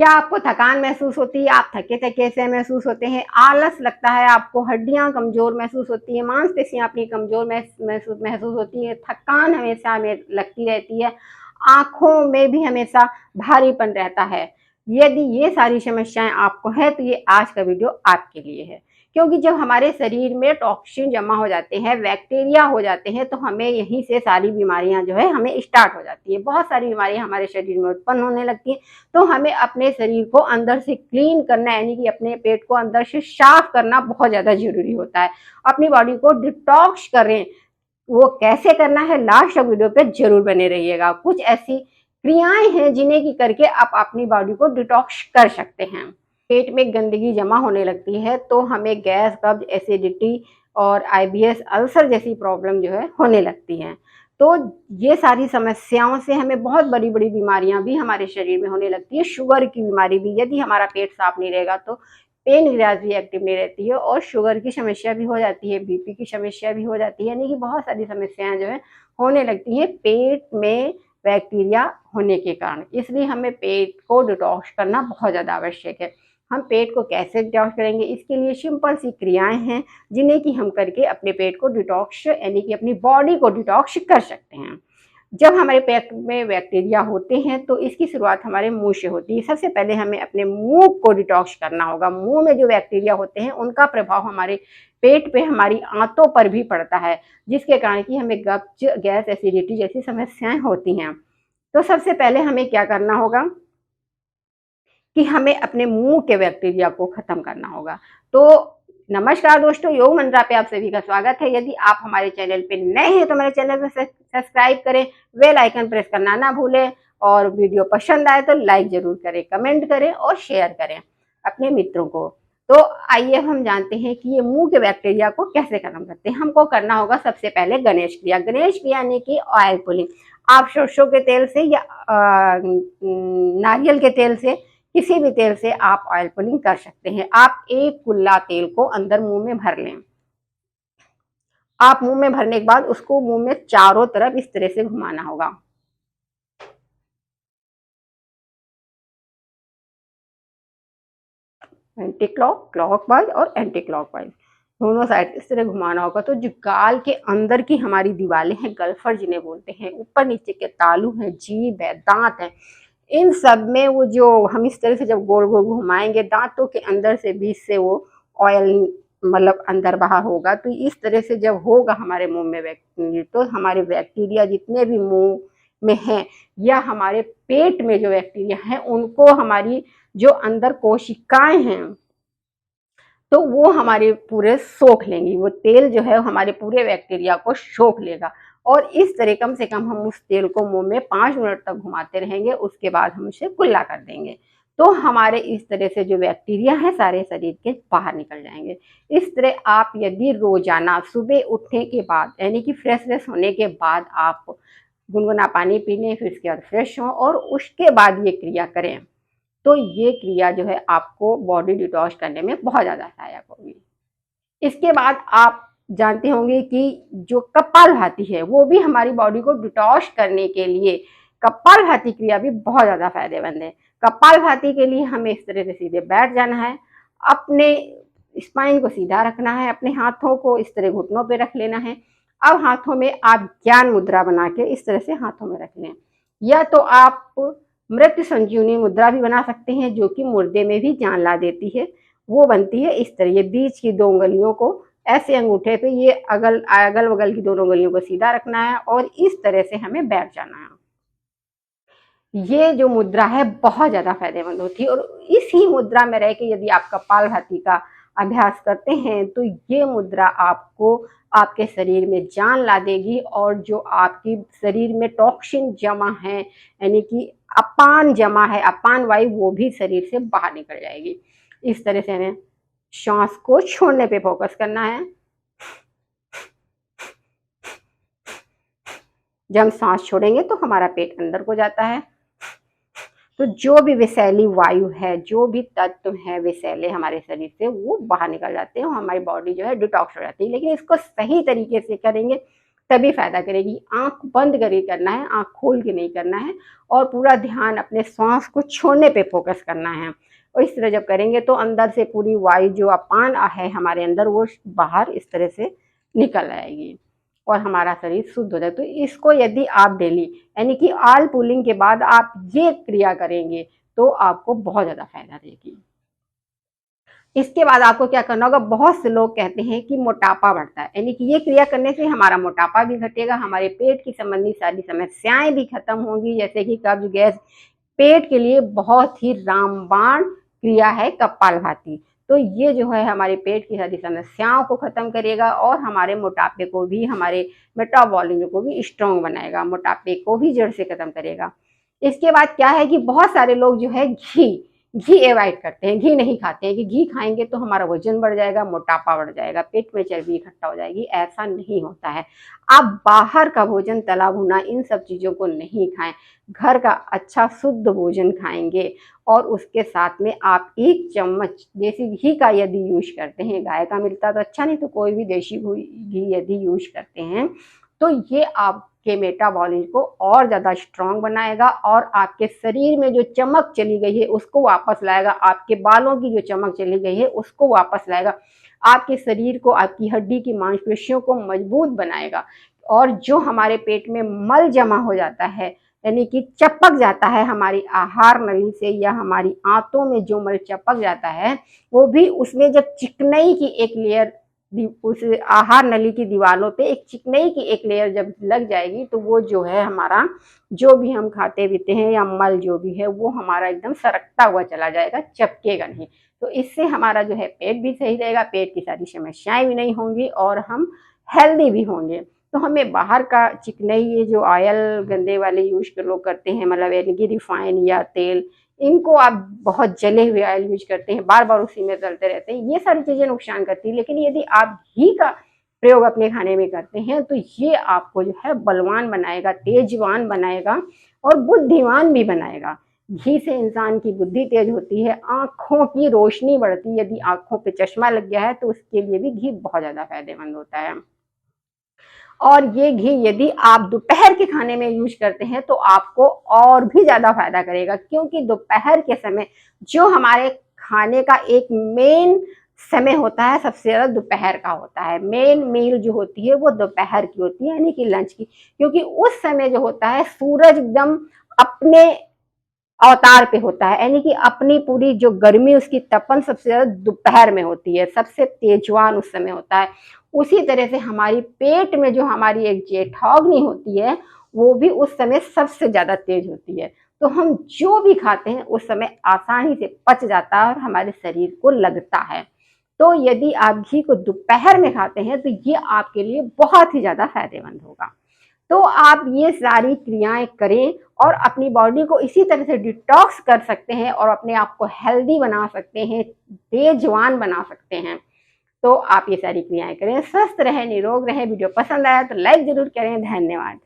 क्या आपको थकान महसूस होती है? आप थके थके से महसूस होते हैं, आलस लगता है आपको, हड्डियां कमजोर महसूस होती है, मांसपेशियां अपनी कमजोर महसूस होती है, थकान हमेशा हमें लगती रहती है, आंखों में भी हमेशा भारीपन रहता है। यदि ये सारी समस्याएं आपको है तो ये आज का वीडियो आपके लिए है। क्योंकि जब हमारे शरीर में टॉक्सिन जमा हो जाते हैं, बैक्टीरिया हो जाते हैं, तो हमें यहीं से सारी बीमारियां जो है हमें स्टार्ट हो जाती है। बहुत सारी बीमारियां हमारे शरीर में उत्पन्न होने लगती हैं। तो हमें अपने शरीर को अंदर से क्लीन करना, यानी कि अपने पेट को अंदर से साफ करना बहुत ज्यादा जरूरी होता है। अपनी बॉडी को डिटॉक्स करें, वो कैसे करना है लास्ट तक वीडियो पे जरूर बने रहिएगा। कुछ ऐसी क्रियाएं हैं जिन्हें की करके आप अपनी बॉडी को डिटॉक्स कर सकते हैं। पेट में गंदगी जमा होने लगती है तो हमें गैस, कब्ज, एसिडिटी और आईबीएस, अल्सर जैसी प्रॉब्लम जो है होने लगती हैं। तो ये सारी समस्याओं से हमें बहुत बड़ी बड़ी बीमारियां भी हमारे शरीर में होने लगती है। शुगर की बीमारी भी, यदि हमारा पेट साफ नहीं रहेगा तो पेनक्रियाज भी एक्टिव नहीं रहती है और शुगर की समस्या भी हो जाती है, बीपी की समस्या भी हो जाती है, यानी कि बहुत सारी समस्याएं जो है होने लगती है पेट में बैक्टीरिया होने के कारण। इसलिए हमें पेट को डिटॉक्स करना बहुत ज़्यादा आवश्यक है। हम पेट को कैसे डिटॉक्स करेंगे, इसके लिए सिंपल सी क्रियाएं हैं जिन्हें कि हम करके अपने पेट को डिटॉक्स, यानी कि अपनी बॉडी को डिटॉक्स कर सकते हैं। जब हमारे पेट में बैक्टीरिया होते हैं तो इसकी शुरुआत हमारे मुंह से होती है। सबसे पहले हमें अपने मुंह को डिटॉक्स करना होगा। मुंह में जो बैक्टीरिया होते हैं उनका प्रभाव हमारे पेट पे, हमारी आंतों पर भी पड़ता है, जिसके कारण कि हमें कब्ज, गैस, एसिडिटी जैसी समस्याएं होती हैं। तो सबसे पहले हमें क्या करना होगा कि हमें अपने मुंह के बैक्टीरिया को खत्म करना होगा। तो नमस्कार दोस्तों, योग मंत्रा पे आप सभी का स्वागत है। यदि आप हमारे चैनल पे नए हैं तो हमारे चैनल को सब्सक्राइब करें, बेल आइकन प्रेस करना ना भूलें और वीडियो पसंद आए तो लाइक जरूर करें, कमेंट करें और शेयर करें अपने मित्रों को। तो आइए हम जानते हैं कि ये मुंह के बैक्टीरिया को कैसे खत्म करते हैं। हमको करना होगा सबसे पहले गणेश क्रिया। गणेश क्रिया यानी कि ऑयल पुलिंग। आप सरसों के तेल से या नारियल के तेल से, किसी भी तेल से आप ऑयल पुलिंग कर सकते हैं। आप एक कुल्ला तेल को अंदर मुंह में भर लें। आप मुंह में भरने के बाद उसको मुंह में चारों तरफ इस तरह से घुमाना होगा। एंटी क्लॉकवाइज और एंटी क्लॉकवाइज दोनों साइड इस तरह घुमाना होगा। तो जो गाल के अंदर की हमारी दीवारें हैं, गल्फर जिन्हें बोलते हैं, ऊपर नीचे के तालू हैं, जीभ है, दांत है, इन सब में वो जो हम इस तरह से जब गोल गोल घुमाएंगे, दांतों के अंदर से, बीच से वो ऑयल मतलब अंदर बाहर होगा। तो इस तरह से जब होगा हमारे मुंह में बैक्टीरिया, तो हमारे बैक्टीरिया जितने भी मुंह में हैं या हमारे पेट में जो बैक्टीरिया हैं, उनको हमारी जो अंदर कोशिकाएं हैं तो वो हमारे पूरे सोख लेंगी। वो तेल जो है हमारे पूरे बैक्टीरिया को सोख लेगा। और इस तरह कम से कम हम उस तेल को मुंह में 5 मिनट तक घुमाते रहेंगे, उसके बाद हम उसे कुल्ला कर देंगे। तो हमारे इस तरह से जो बैक्टीरिया है सारे शरीर के बाहर निकल जाएंगे। इस तरह आप यदि रोजाना सुबह उठने के बाद, यानी कि फ्रेश होने के बाद आप गुनगुना पानी पी लें, फिर उसके बाद फ्रेश हों और उसके बाद ये क्रिया करें, तो ये क्रिया जो है आपको बॉडी डिटॉक्स करने में बहुत ज़्यादा सहायक होगी। इसके बाद आप जानते होंगे कि जो कपालभाति है वो भी हमारी बॉडी को डिटॉक्स करने के लिए, कपालभाति क्रिया भी बहुत ज़्यादा फायदेमंद है। कपालभाति के लिए हमें इस तरह से सीधे बैठ जाना है, अपने स्पाइन को सीधा रखना है, अपने हाथों को इस तरह घुटनों पे रख लेना है। अब हाथों में आप ज्ञान मुद्रा बना के इस तरह से हाथों में रख लें, या तो आप मृत्यु संजीवनी मुद्रा भी बना सकते हैं जो कि मुर्दे में भी जान ला देती है। वो बनती है इस तरह, ये बीच की 2 उंगलियों को ऐसे अंगूठे पे, ये अगल अगल बगल की दोनों उंगलियों को सीधा रखना है और इस तरह से हमें बैठ जाना है। ये जो मुद्रा है बहुत ज्यादा फायदेमंद होती है और इसी मुद्रा में रह के यदि आप कपालभाति का अभ्यास करते हैं तो ये मुद्रा आपको आपके शरीर में जान ला देगी और जो आपकी शरीर में टॉक्सिन जमा है, यानी कि अपान जमा है, अपान वायु, वो भी शरीर से बाहर निकल जाएगी। इस तरह से हमें श्वास को छोड़ने पे फोकस करना है। जब हम सांस छोड़ेंगे तो हमारा पेट अंदर को जाता है, तो जो भी विषैली वायु है, जो भी तत्व है विषैले हमारे शरीर से, वो बाहर निकल जाते हैं और हमारी बॉडी जो है डिटॉक्स हो जाती है। लेकिन इसको सही तरीके से करेंगे तभी फायदा करेगी। आंख बंद करके करना है, आंख खोल के नहीं करना है, और पूरा ध्यान अपने श्वास को छोड़ने पे फोकस करना है। और इस तरह जब करेंगे तो अंदर से पूरी वायु जो अपान है हमारे अंदर वो बाहर इस तरह से निकल आएगी और हमारा शरीर शुद्ध हो जाए। तो इसको यदि आप डेली यानी कि ऑल पुलिंग के बाद आप ये क्रिया करेंगे तो आपको बहुत ज़्यादा फायदा देगी। इसके बाद आपको क्या करना होगा, बहुत से लोग कहते हैं कि मोटापा बढ़ता है, यानी कि ये क्रिया करने से हमारा मोटापा भी घटेगा, हमारे पेट की संबंधी सारी समस्याएं भी खत्म होंगी, जैसे कि कब्ज, गैस। पेट के लिए बहुत ही रामबाण क्रिया है कपालभाति। तो ये जो है हमारे पेट की सारी समस्याओं को खत्म करेगा और हमारे मोटापे को भी, हमारे मेटाबॉलिज्म को भी स्ट्रॉन्ग बनाएगा, मोटापे को भी जड़ से खत्म करेगा। इसके बाद क्या है कि बहुत सारे लोग जो है घी अवॉइड करते हैं, घी नहीं खाते हैं कि घी खाएंगे तो हमारा वजन बढ़ जाएगा, मोटापा बढ़ जाएगा, पेट में चर्बी इकट्ठा हो जाएगी। ऐसा नहीं होता है। आप बाहर का भोजन, तला भुना, इन सब चीज़ों को नहीं खाएं, घर का अच्छा शुद्ध भोजन खाएंगे और उसके साथ में आप 1 चम्मच देसी घी का यदि यूज करते हैं, गाय का मिलता तो अच्छा, नहीं तो कोई भी देसी घी यदि यूज करते हैं तो ये आपके मेटाबॉलिज्म को और ज़्यादा स्ट्रॉन्ग बनाएगा और आपके शरीर में जो चमक चली गई है उसको वापस लाएगा, आपके बालों की जो चमक चली गई है उसको वापस लाएगा, आपके शरीर को, आपकी हड्डी की मांसपेशियों को मजबूत बनाएगा। और जो हमारे पेट में मल जमा हो जाता है, यानी कि चपक जाता है हमारी आहार नली से या हमारी आंतों में जो मल चपक जाता है, वो भी उसमें जब चिकनाई की एक लेयर, उस आहार नली की दीवारों पे एक चिकनाई की एक लेयर जब लग जाएगी तो वो जो है हमारा, जो भी हम खाते पीते हैं या मल जो भी है वो हमारा एकदम सरकता हुआ चला जाएगा, चपकेगा नहीं। तो इससे हमारा जो है पेट भी सही रहेगा, पेट की सारी समस्याएं भी नहीं होंगी और हम हेल्दी भी होंगे। तो हमें बाहर का चिकनाई, ये जो ऑयल गंदे वाले यूज लोग करते हैं, मतलब यानी कि रिफाइन या तेल, इनको आप बहुत जले हुए ऑयल यूज करते हैं, बार बार उसी में तलते रहते हैं, ये सारी चीज़ें नुकसान करती है। लेकिन यदि आप घी का प्रयोग अपने खाने में करते हैं तो ये आपको जो है बलवान बनाएगा, तेजवान बनाएगा और बुद्धिमान भी बनाएगा। घी से इंसान की बुद्धि तेज होती है, आँखों की रोशनी बढ़ती है, यदि आँखों पे चश्मा लग गया है तो उसके लिए भी घी बहुत ज़्यादा फायदेमंद होता है। और ये घी यदि आप दोपहर के खाने में यूज करते हैं तो आपको और भी ज़्यादा फायदा करेगा, क्योंकि दोपहर के समय जो हमारे खाने का एक मेन समय होता है, सबसे ज़्यादा दोपहर का होता है। मेन मील जो होती है वो दोपहर की होती है, यानी कि लंच की, क्योंकि उस समय जो होता है सूरज एकदम अपने अवतार पे होता है, यानी कि अपनी पूरी जो गर्मी, उसकी तपन सबसे ज्यादा दोपहर में होती है, सबसे तेजवान उस समय होता है। उसी तरह से हमारी पेट में जो हमारी एक जेठाग्नि होती है वो भी उस समय सबसे ज्यादा तेज होती है। तो हम जो भी खाते हैं उस समय आसानी से पच जाता है और हमारे शरीर को लगता है। तो यदि आप घी को दोपहर में खाते हैं तो ये आपके लिए बहुत ही ज्यादा फायदेमंद होगा। तो आप ये सारी क्रियाएं करें और अपनी बॉडी को इसी तरह से डिटॉक्स कर सकते हैं और अपने आप को हेल्दी बना सकते हैं, तेजवान बना सकते हैं। तो आप ये सारी क्रियाएं करें, स्वस्थ रहें, निरोग रहें। वीडियो पसंद आया तो लाइक जरूर करें। धन्यवाद।